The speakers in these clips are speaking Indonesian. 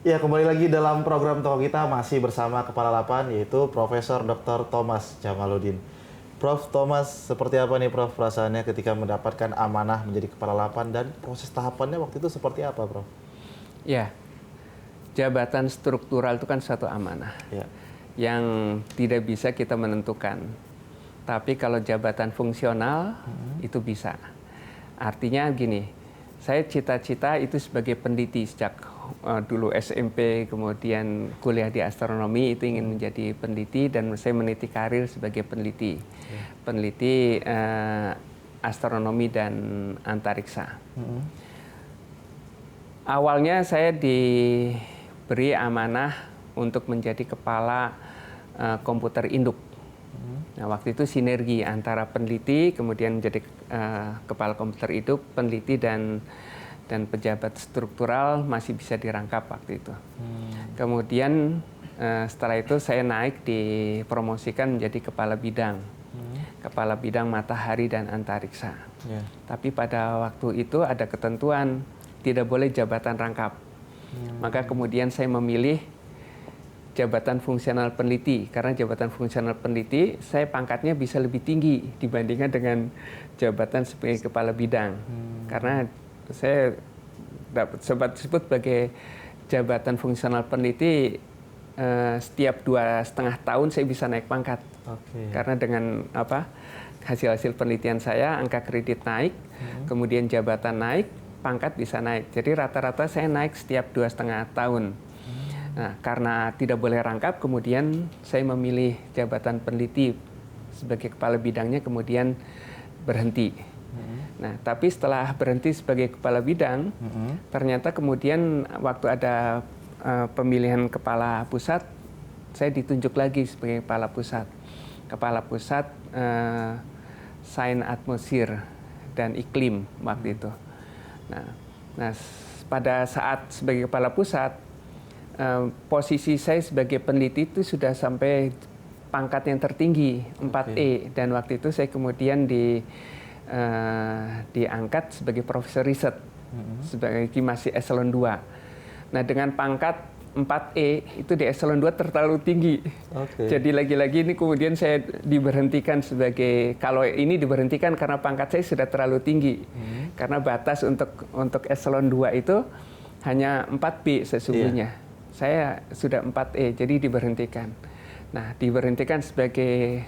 Ya, kembali lagi dalam program Toko kita masih bersama Kepala Lapan yaitu Profesor Dr. Thomas Jamaludin. Prof. Thomas, seperti apa nih Prof perasaannya ketika mendapatkan amanah menjadi Kepala Lapan dan proses tahapannya waktu itu seperti apa, Prof? Ya, jabatan struktural itu kan suatu amanah Ya. yang tidak bisa kita menentukan. Tapi kalau jabatan fungsional itu bisa. Artinya gini, saya cita-cita itu sebagai peneliti sejak dulu SMP, kemudian kuliah di astronomi itu ingin menjadi peneliti dan saya meniti karir sebagai peneliti. Peneliti astronomi dan antariksa. Awalnya saya diberi amanah untuk menjadi kepala komputer induk. Nah, waktu itu sinergi antara peneliti, kemudian menjadi kepala komputer induk, peneliti dan pejabat struktural masih bisa dirangkap waktu itu. Kemudian setelah itu saya naik dipromosikan menjadi kepala bidang matahari dan antariksa. Tapi pada waktu itu ada ketentuan tidak boleh jabatan rangkap. Maka kemudian saya memilih jabatan fungsional peneliti, karena jabatan fungsional peneliti saya pangkatnya bisa lebih tinggi dibandingkan dengan jabatan sebagai kepala bidang. Karena saya dapat sebut sebagai jabatan fungsional peneliti setiap 2,5 tahun saya bisa naik pangkat. Karena dengan hasil-hasil penelitian saya, angka kredit naik, kemudian jabatan naik, pangkat bisa naik. Jadi rata-rata saya naik setiap 2,5 tahun. Nah, karena tidak boleh rangkap, kemudian saya memilih jabatan peneliti sebagai kepala bidangnya, kemudian berhenti. Nah, tapi setelah berhenti sebagai kepala bidang, ternyata kemudian waktu ada pemilihan kepala pusat, saya ditunjuk lagi sebagai kepala pusat. Kepala pusat Sains Atmosfer dan Iklim waktu itu. Nah, pada saat sebagai kepala pusat, posisi saya sebagai peneliti itu sudah sampai pangkat yang tertinggi 4E, dan waktu itu saya kemudian diangkat sebagai profesor riset sebagai masih eselon 2. Nah, dengan pangkat 4E itu di eselon 2 terlalu tinggi. Jadi lagi-lagi ini kemudian saya diberhentikan sebagai, kalau ini diberhentikan karena pangkat saya sudah terlalu tinggi. Karena batas untuk eselon 2 itu hanya 4B sesungguhnya. Saya sudah 4E, jadi diberhentikan. Nah, diberhentikan sebagai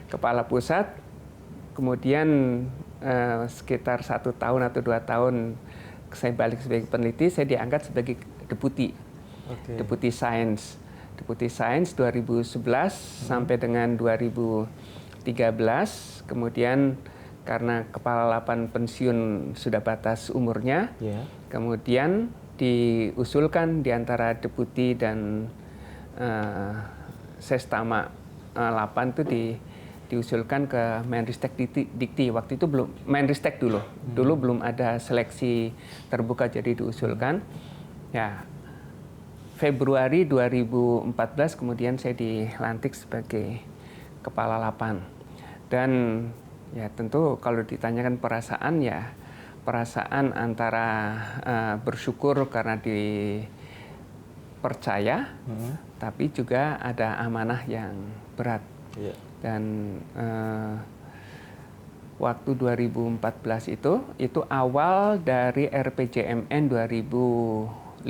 kepala pusat, kemudian sekitar 1 tahun atau 2 tahun saya balik sebagai peneliti, saya diangkat sebagai deputi sains. Deputi sains 2011 sampai dengan 2013, kemudian karena kepala lapan pensiun sudah batas umurnya, kemudian diusulkan di antara deputi dan sestama lapan itu diusulkan ke Menristek Dikti. Waktu itu belum Menristek dulu belum ada seleksi terbuka, jadi diusulkan. Ya, Februari 2014 kemudian saya dilantik sebagai kepala lapan. Dan ya tentu kalau ditanyakan perasaan, ya perasaan antara bersyukur karena dipercaya, tapi juga ada amanah yang berat. Dan waktu 2014 itu awal dari RPJMN 2015-2019.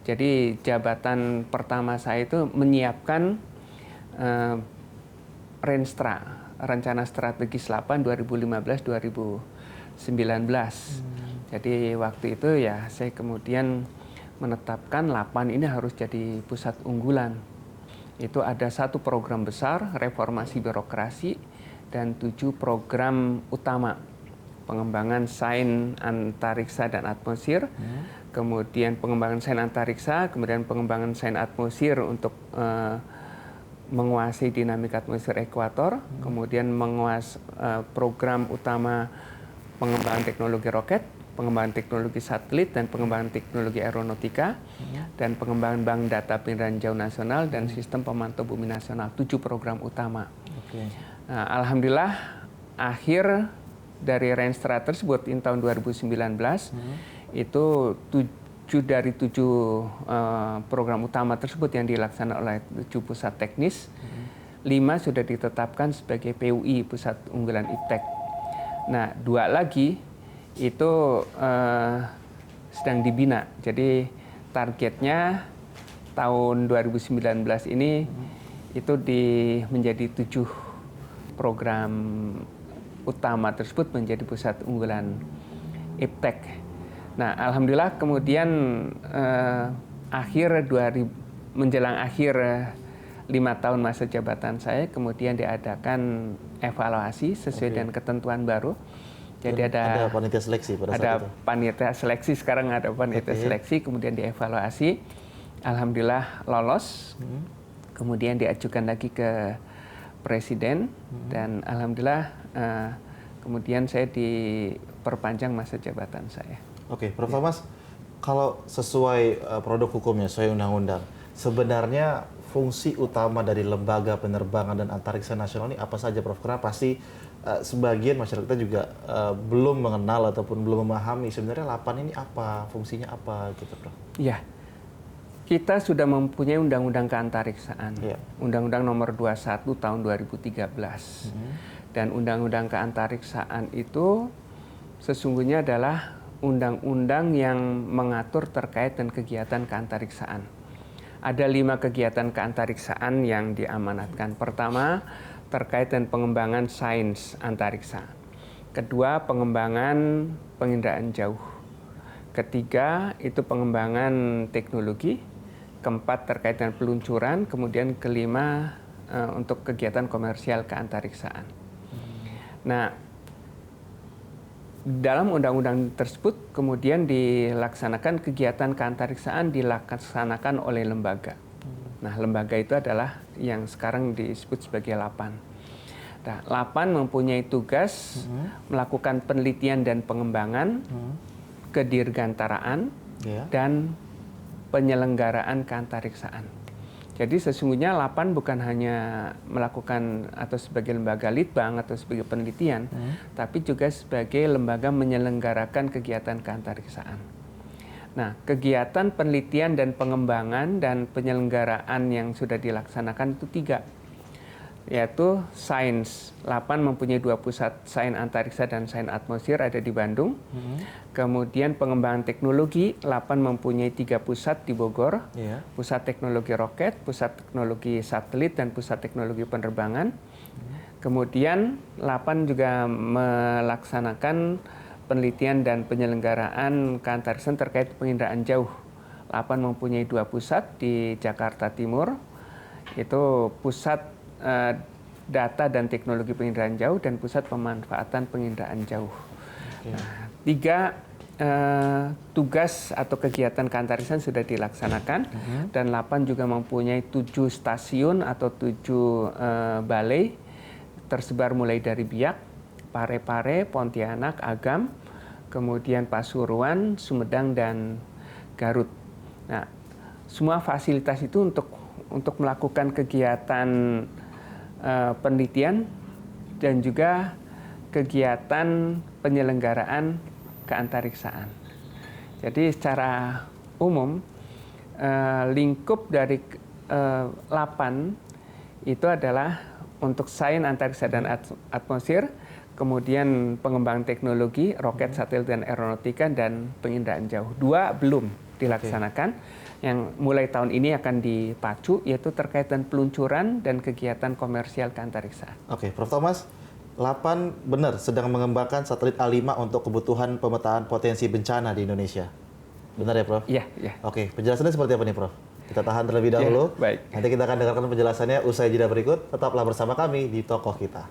Jadi jabatan pertama saya itu menyiapkan Renstra, Rencana Strategis Lapan 2015-2019. Jadi waktu itu ya saya kemudian menetapkan Lapan ini harus jadi pusat unggulan. Itu ada 1 program besar, reformasi birokrasi, dan 7 program utama. Pengembangan sains antariksa dan atmosfer, kemudian pengembangan sains antariksa, kemudian pengembangan sains atmosfer untuk menguasai dinamika atmosfer ekuator, kemudian menguasai program utama pengembangan teknologi roket, pengembangan teknologi satelit, dan pengembangan teknologi aeronautika, dan pengembangan bank data penginderaan jauh nasional, dan sistem pemantau bumi nasional. 7 program utama. Nah, alhamdulillah akhir dari Renstra tersebut di tahun 2019 itu dari 7 program utama tersebut yang dilaksanakan oleh 7 pusat teknis, 5 sudah ditetapkan sebagai PUI, Pusat Unggulan Iptek. Nah, 2 lagi itu sedang dibina. Jadi targetnya tahun 2019 ini itu menjadi 7 program utama tersebut menjadi pusat unggulan Iptek. Nah, alhamdulillah kemudian menjelang akhir 5 tahun masa jabatan saya, kemudian diadakan evaluasi sesuai dengan ketentuan baru. Jadi ada panitia seleksi pada saat ada itu. panitia seleksi, sekarang ada panitia seleksi, kemudian dievaluasi, alhamdulillah lolos, kemudian diajukan lagi ke presiden, dan alhamdulillah kemudian saya diperpanjang masa jabatan saya. Oke, Prof. Thomas, kalau sesuai produk hukumnya, sesuai undang-undang, sebenarnya fungsi utama dari lembaga penerbangan dan antariksa nasional ini apa saja, Prof? Karena pasti sebagian masyarakat kita juga belum mengenal ataupun belum memahami sebenarnya LAPAN ini apa, fungsinya apa gitu, Prof. Ya, kita sudah mempunyai undang-undang keantariksaan, Undang-Undang Nomor 21 Tahun 2013. Dan undang-undang keantariksaan itu sesungguhnya adalah undang-undang yang mengatur terkait dengan kegiatan keantariksaan. Ada 5 kegiatan keantariksaan yang diamanatkan. Pertama, terkait dengan pengembangan sains antariksa. Kedua, pengembangan penginderaan jauh. Ketiga, itu pengembangan teknologi. Keempat, terkait dengan peluncuran. Kemudian kelima, untuk kegiatan komersial keantariksaan. Nah, dalam undang-undang tersebut kemudian dilaksanakan kegiatan keantariksaan dilaksanakan oleh lembaga. Nah, lembaga itu adalah yang sekarang disebut sebagai LAPAN. Nah, LAPAN mempunyai tugas melakukan penelitian dan pengembangan, kedirgantaraan, dan penyelenggaraan keantariksaan. Jadi sesungguhnya LAPAN bukan hanya melakukan atau sebagai lembaga litbang atau sebagai penelitian, tapi juga sebagai lembaga menyelenggarakan kegiatan keantariksaan. Nah, kegiatan penelitian dan pengembangan dan penyelenggaraan yang sudah dilaksanakan itu 3, yaitu sains. LAPAN mempunyai 2 pusat sains antariksa dan sains atmosfer ada di Bandung. Kemudian pengembangan teknologi, LAPAN mempunyai 3 pusat di Bogor, pusat teknologi roket, pusat teknologi satelit, dan pusat teknologi penerbangan. Kemudian LAPAN juga melaksanakan penelitian dan penyelenggaraan keantariksaan terkait penginderaan jauh. LAPAN mempunyai 2 pusat di Jakarta Timur, itu pusat data dan teknologi penginderaan jauh dan pusat pemanfaatan penginderaan jauh. Nah, 3 tugas atau kegiatan keantariksaan sudah dilaksanakan, dan LAPAN juga mempunyai 7 stasiun atau 7 balai tersebar mulai dari Biak, Parepare, Pontianak, Agam, kemudian Pasuruan, Sumedang, dan Garut. Nah, semua fasilitas itu untuk melakukan kegiatan penelitian dan juga kegiatan penyelenggaraan keantariksaan. Jadi secara umum lingkup dari LAPAN itu adalah untuk sains antariksa dan atmosfer, kemudian pengembangan teknologi, roket, satelit, dan aeronautika, dan penginderaan jauh. 2 belum dilaksanakan. Yang mulai tahun ini akan dipacu, yaitu terkait dengan peluncuran dan kegiatan komersial keantariksaan. Oke, Prof. Thomas, LAPAN benar sedang mengembangkan satelit A5 untuk kebutuhan pemetaan potensi bencana di Indonesia. Benar ya, Prof? Iya, iya. Oke, penjelasannya seperti apa nih, Prof? Kita tahan terlebih dahulu. Ya, baik. Nanti kita akan dengarkan penjelasannya usai jeda berikut. Tetaplah bersama kami di Tokoh Kita.